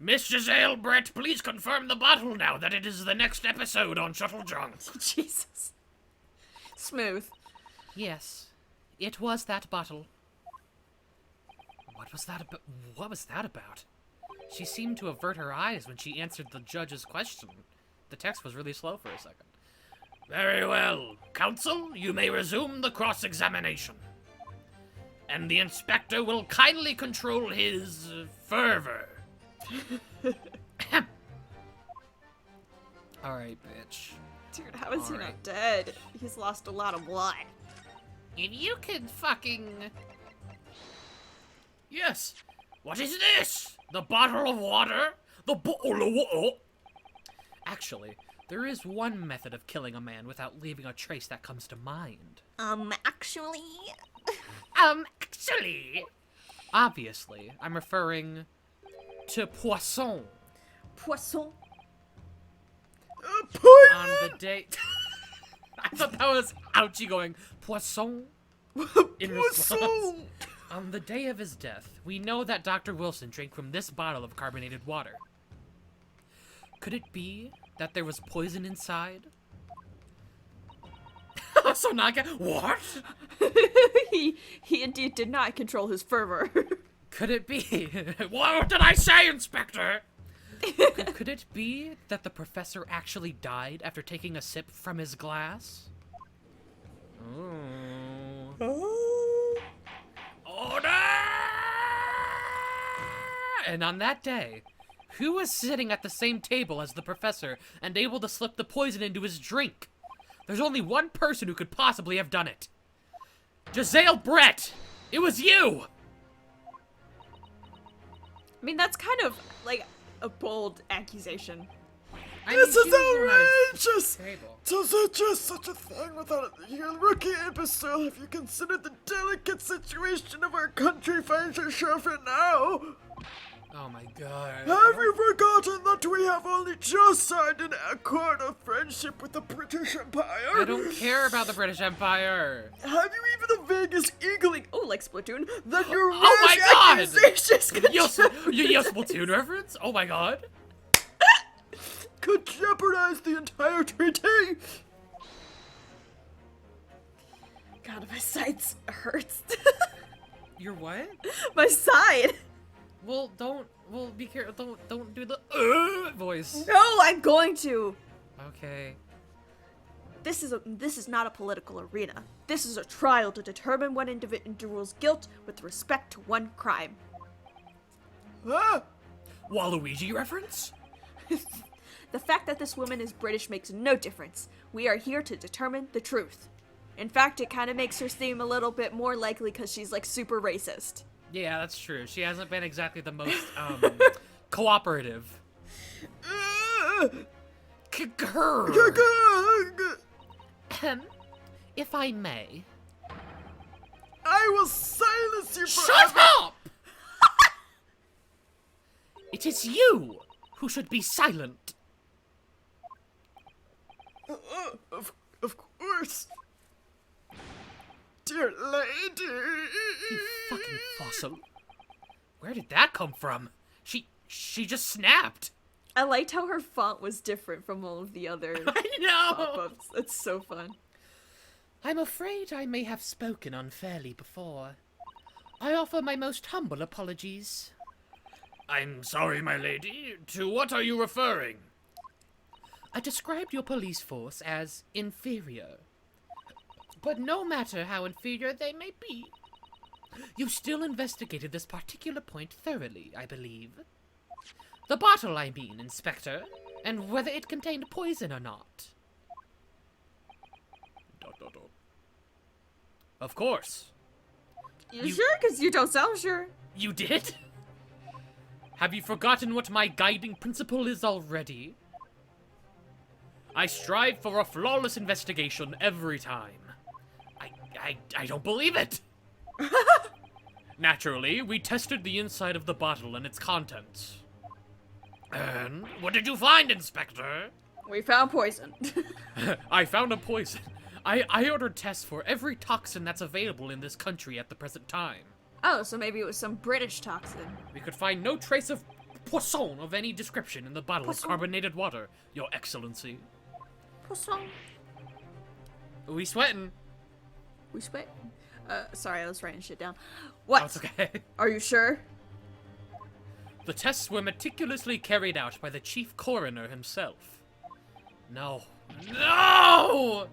Miss Giselle Brett, please confirm the bottle now that it is the next episode on Shuttle Junk. Jesus. Smooth. Yes, it was that bottle. What was that about? What was that about? She seemed to avert her eyes when she answered the judge's question. The text was really slow for a second. Very well. Counsel, you may resume the cross-examination. And the inspector will kindly control his fervor. Alright, bitch. Dude, how is he Alright. not dead? He's lost a lot of blood. If you could fucking... Yes! What is this? The bottle of water? The bottle of water? Actually, there is one method of killing a man without leaving a trace that comes to mind. Actually... Actually... Obviously, I'm referring to Poisson. Poisson? On the day... I thought that was Ouchie going, Poisson? In response. On the day of his death, we know that Dr. Wilson drank from this bottle of carbonated water. Could it be that there was poison inside? So Naga, what? he indeed did not control his fervor. Could it be? What did I say, Inspector? Could it be that the professor actually died after taking a sip from his glass? Oh. Order! And on that day, who was sitting at the same table as the professor and able to slip the poison into his drink? There's only one person who could possibly have done it. Giselle Brett! It was you! I mean, that's kind of, like, a bold accusation. This she is was the one at his outrageous! table. To suggest such a thing without your rookie imbecile, have you considered the delicate situation of our country finds herself in now? Oh my god. Have you forgotten that we have only just signed an accord of friendship with the British Empire? I don't care about the British Empire. Have you even the vaguest inkling, Oh, like Splatoon? that your Oh my rash God! accusations could, Yo, Splatoon reference? Oh my god. could jeopardize the entire treaty? God, my sides hurts. You're what? My side. Well, be careful. Don't do the voice. No, I'm going to. Okay. This is not a political arena. This is a trial to determine one individual's guilt with respect to one crime. Ah, Waluigi reference? The fact that this woman is British makes no difference. We are here to determine the truth. In fact, it kind of makes her seem a little bit more likely because she's like super racist. Yeah, that's true. She hasn't been exactly the most cooperative. If I may. I will silence you Shut forever. up! It is you who should be silent. Of course. Dear lady. You fucking fossil. Where did that come from? She just snapped. I liked how her font was different from all of the other I know. pop-ups. It's so fun. I'm afraid I may have spoken unfairly before. I offer my most humble apologies. I'm sorry, my lady. To what are you referring? I described your police force as inferior. But no matter how inferior they may be, you still investigated this particular point thoroughly, I believe. The bottle, I mean, Inspector, and whether it contained poison or not. Of course. You sure? Because you don't sound sure. You did? Have you forgotten what my guiding principle is already? I strive for a flawless investigation every time. I don't believe it! Naturally, we tested the inside of the bottle and its contents. And what did you find, Inspector? We found poison. I found a poison. I ordered tests for every toxin that's available in this country at the present time. Oh, so maybe it was some British toxin. We could find no trace of Poisson of any description in the bottle Poisson. of carbonated water, Your Excellency. Poisson. We sweating. We sweat. Sorry, I was writing shit down. What? Oh, it's okay. Are you sure? The tests were meticulously carried out by the chief coroner himself. No. No!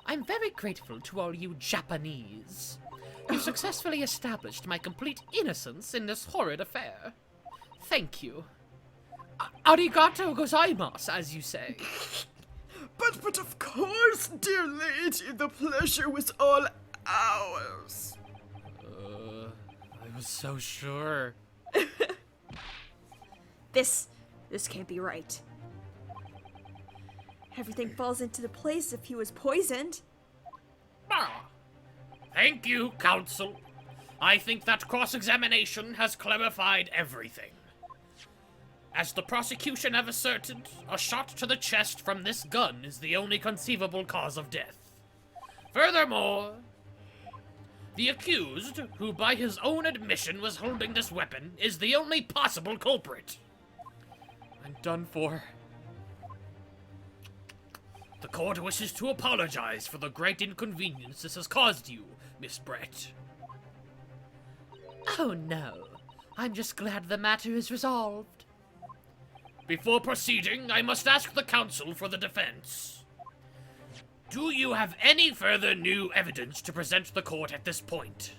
I'm very grateful to all you Japanese. You successfully established my complete innocence in this horrid affair. Thank you. Arigato gozaimasu, as you say. But of course, dear lady, the pleasure was all ours. I was so sure. This can't be right. Everything falls into the place if he was poisoned. Ah. Thank you, counsel. I think that cross-examination has clarified everything. As the prosecution have asserted, a shot to the chest from this gun is the only conceivable cause of death. Furthermore, the accused, who by his own admission was holding this weapon, is the only possible culprit. I'm done for. The court wishes to apologize for the great inconvenience this has caused you, Miss Brett. Oh no, I'm just glad the matter is resolved. Before proceeding, I must ask the counsel for the defense. Do you have any further new evidence to present the court at this point?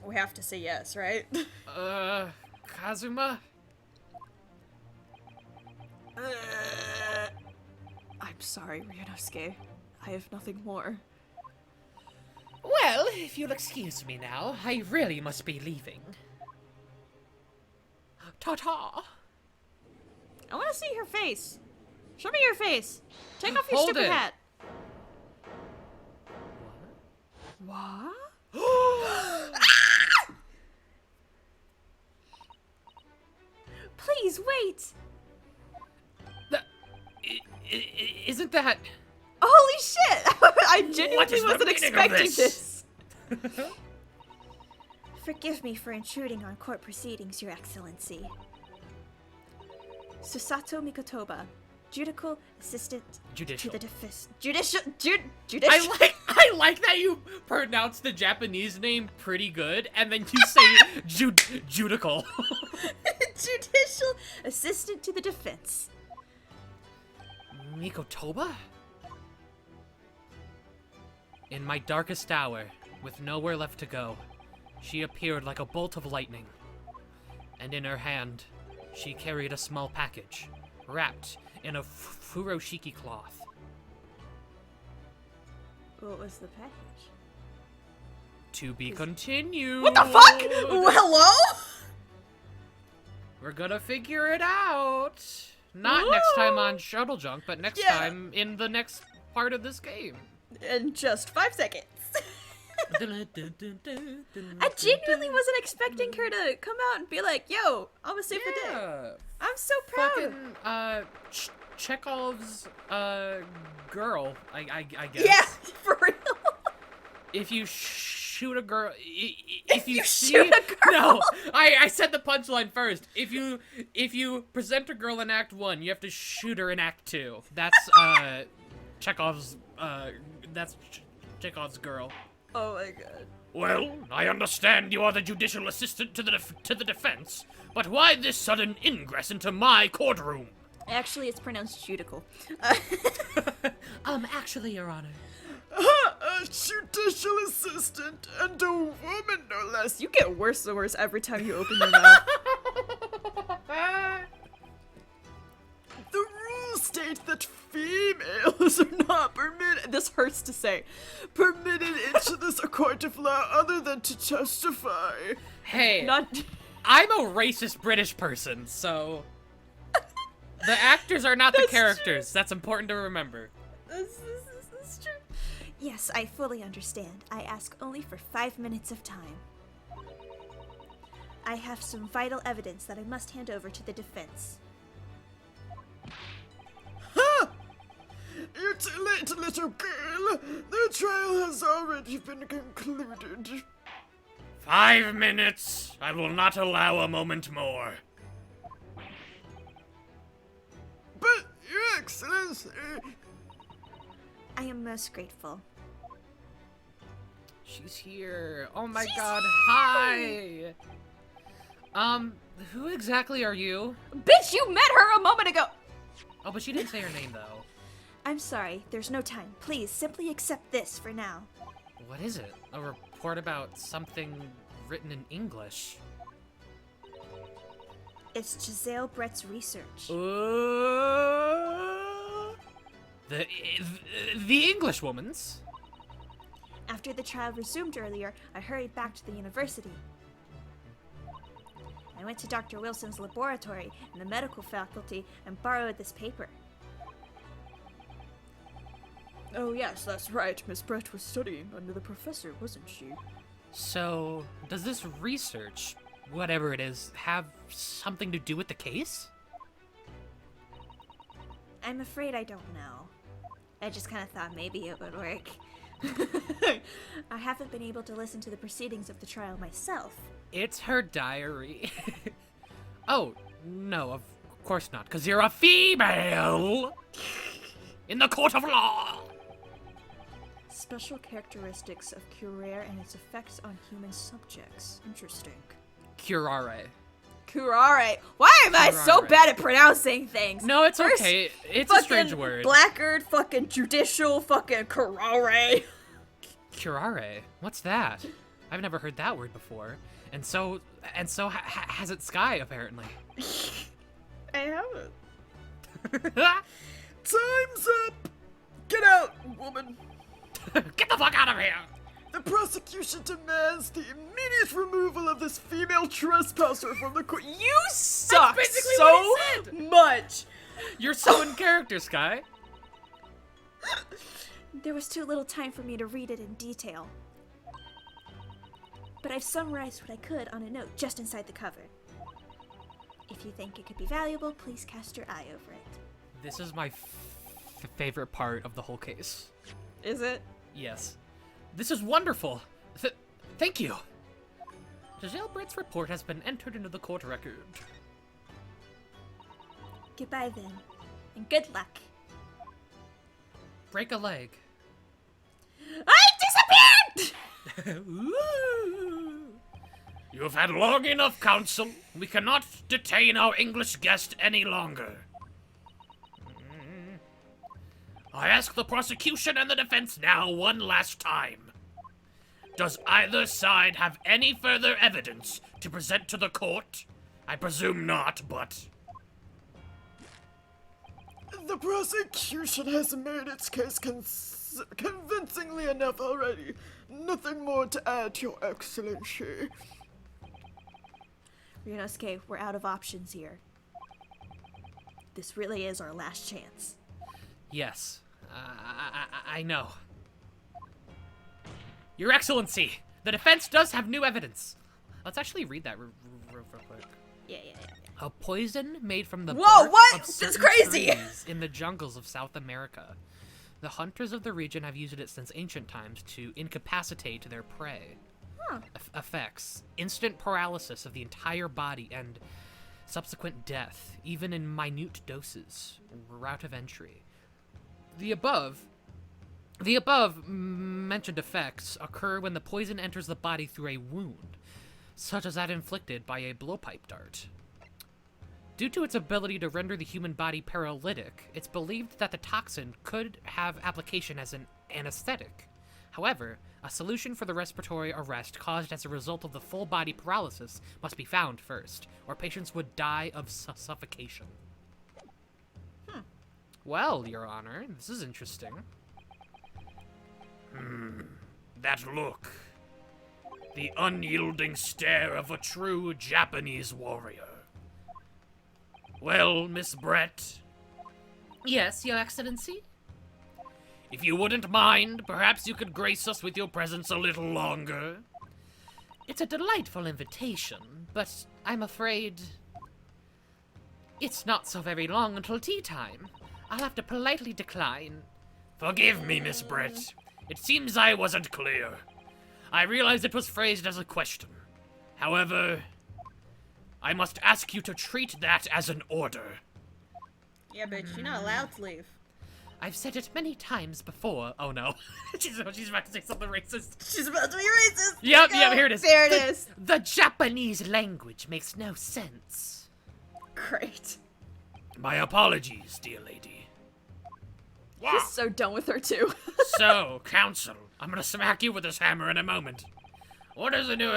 We have to say yes, right? Kazuma? I'm sorry, Ryunosuke. I have nothing more. Well, if you'll excuse me now, I really must be leaving. Ta-ta! I want to see your face. Show me your face. Take off your Hold stupid it. hat. What? Please wait. Isn't that... Holy shit! I What genuinely is the wasn't meaning of expecting this? this. Forgive me for intruding on court proceedings, Your Excellency. Susato Mikotoba, judicial assistant Judicial. to the defense. Judicial. I like that you pronounce the Japanese name pretty good, and then you say judical. Judicial assistant to the defense. Mikotoba? In my darkest hour, with nowhere left to go, she appeared like a bolt of lightning. And in her hand, she carried a small package, wrapped in a furoshiki cloth. What was the package? To be continued. What the fuck? Hello? We're gonna figure it out. Not next time on Shuttle Junk, but next time in the next part of this game. In just 5 seconds. I genuinely wasn't expecting her to come out and be like, yo, I'm gonna save the day. I'm so proud. Fucking, Chekhov's, girl, I guess. Yeah, for real. If you shoot a girl, if you see, shoot a girl. No, I said the punchline first. If you present a girl in Act 1, you have to shoot her in Act 2. That's, Chekhov's, Chekhov's girl. Oh my god. Well, I understand you are the judicial assistant to the defense, but why this sudden ingress into my courtroom? Actually, it's pronounced judical. Actually, Your Honor. A judicial assistant and a woman, no less. You get worse and worse every time you open your mouth. The rules state that females are not permitted. This hurts to say. Permitted into this court of law other than to testify. Hey, Not. I'm a racist British person, so the actors are not the That's characters. That's important to remember. This is true. Yes, I fully understand. I ask only for 5 minutes of time. I have some vital evidence that I must hand over to the defense. Ha! You're too late, little girl. The trial has already been concluded. 5 minutes. I will not allow a moment more. But, Your Excellency... I am most grateful. She's here. Oh my god. Hi. Who exactly are you? Bitch, you met her a moment ago! Oh, but she didn't say her name though. I'm sorry, there's no time. Please, simply accept this for now. What is it? A report about something written in English. It's Giselle Brett's research. The English woman's? After the trial resumed earlier, I hurried back to the university. I went to Dr. Wilson's laboratory in the medical faculty and borrowed this paper. Oh yes, that's right. Miss Brett was studying under the professor, wasn't she? So, does this research, whatever it is, have something to do with the case? I'm afraid I don't know. I just kind of thought maybe it would work. I haven't been able to listen to the proceedings of the trial myself. It's her diary. Oh, no, of course not, because you're a female! In the court of law! Special characteristics of curare and its effects on human subjects. Interesting. Curare. Curare. Why am I so Curare. bad at pronouncing things? No, it's First, okay. It's a strange fucking word. Blackguard, fucking judicial, fucking curare. Curare? What's that? I've never heard that word before. And so has it Sky, apparently. I haven't. Time's up! Get out, woman! Get the fuck out of here! The prosecution demands the immediate removal of this female trespasser from the court. You suck basically so what he said. much! You're so in character, Sky. There was too little time for me to read it in detail. But I've summarized what I could on a note just inside the cover. If you think it could be valuable, please cast your eye over it. This is my favorite part of the whole case. Is it? Yes. This is wonderful. Thank you. Giselle Brett's report has been entered into the court record. Goodbye then, and good luck. Break a leg. I disappeared! You've had long enough, counsel. We cannot detain our English guest any longer. I ask the prosecution and the defense now one last time. Does either side have any further evidence to present to the court? I presume not, but... The prosecution has made its case convincingly enough already. Nothing more to add, Your Excellency. Ryunosuke, we're out of options here. This really is our last chance. Yes, I know. Your Excellency, the defense does have new evidence. Let's actually read that real quick. Yeah. A poison made from the Whoa, bark what? of That's certain crazy! trees in the jungles of South America. The hunters of the region have used it since ancient times to incapacitate their prey. Huh. Effects: instant paralysis of the entire body and subsequent death, even in minute doses. Route of entry. The above mentioned effects occur when the poison enters the body through a wound, such as that inflicted by a blowpipe dart. Due to its ability to render the human body paralytic, it's believed that the toxin could have application as an anesthetic. However, a solution for the respiratory arrest caused as a result of the full body paralysis must be found first, or patients would die of suffocation. Well, Your Honor, this is interesting. That look. The unyielding stare of a true Japanese warrior. Well, Miss Brett. Yes, Your Excellency? If you wouldn't mind, perhaps you could grace us with your presence a little longer. It's a delightful invitation, but I'm afraid it's not so very long until tea time. I'll have to politely decline. Forgive me, Miss Brett. It seems I wasn't clear. I realize it was phrased as a question. However, I must ask you to treat that as an order. Yeah, bitch, you're not allowed to leave. I've said it many times before. Oh no. she's about to say something racist. She's about to be racist. Yep, here it is. There it is. The Japanese language makes no sense. Great. My apologies, dear lady. He's so done with her too. So, counsel, I'm gonna smack you with this hammer in a moment. What is the new...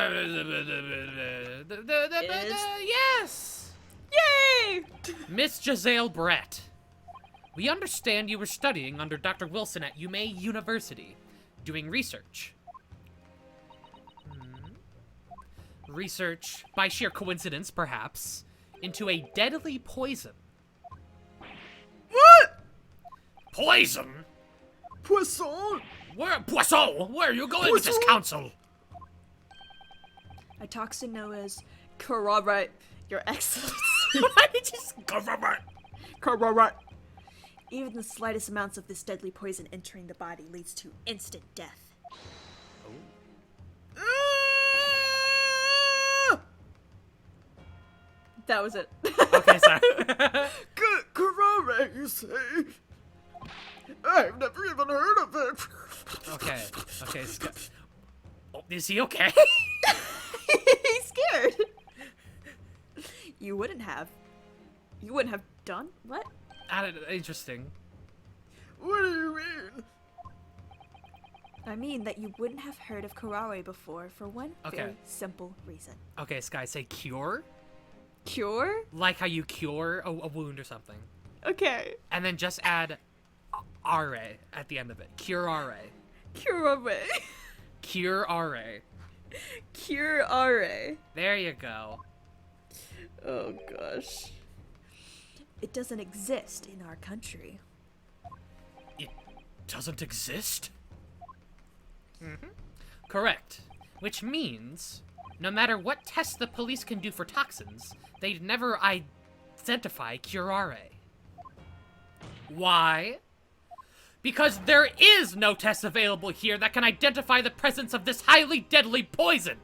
Yes! Yay! Miss Giselle Brett. We understand you were studying under Dr. Wilson at UMay University, doing research. Research, by sheer coincidence, perhaps, into a deadly poison. What? Poison? Poisson? Poisson? Where are you going with this, Poisson? counsel? A toxin known as corroborate your excellency. Why did you just Correct. Even the slightest amounts of this deadly poison entering the body leads to instant death. That was it. Okay, sorry. Correct, you say? I've never even heard of it. Okay, Scott. Oh, is he okay? He's scared. You wouldn't have done what? Interesting. What do you mean? I mean that you wouldn't have heard of Karare before for one very simple reason. Okay, Sky, say cure? Cure? Like how you cure a wound or something. Okay. And then just add RA at the end of it. Cure RA. Curare. Cure RA. Curare. There you go. Oh gosh. It doesn't exist in our country. It doesn't exist? Correct. Which means, no matter what tests the police can do for toxins, they'd never identify curare. Why? Because there is no test available here that can identify the presence of this highly deadly poison!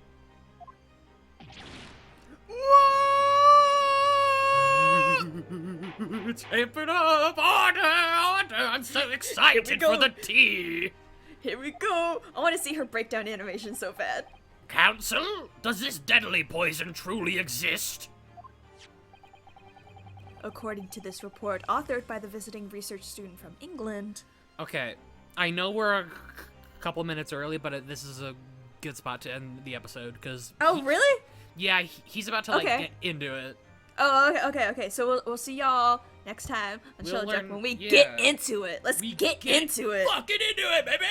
Tape it up! Order! I'm so excited for the tea! Here we go. I want to see her breakdown animation so bad. Counsel, does this deadly poison truly exist? According to this report, authored by the visiting research student from England. Okay, I know we're a couple minutes early, but this is a good spot to end the episode, because... Oh, really? Yeah, he's about to, like, get into it. Oh, okay. So we'll see y'all next time on We'll Shell Jack learn- when we yeah. get into it. Let's get into it. Fucking into it, baby!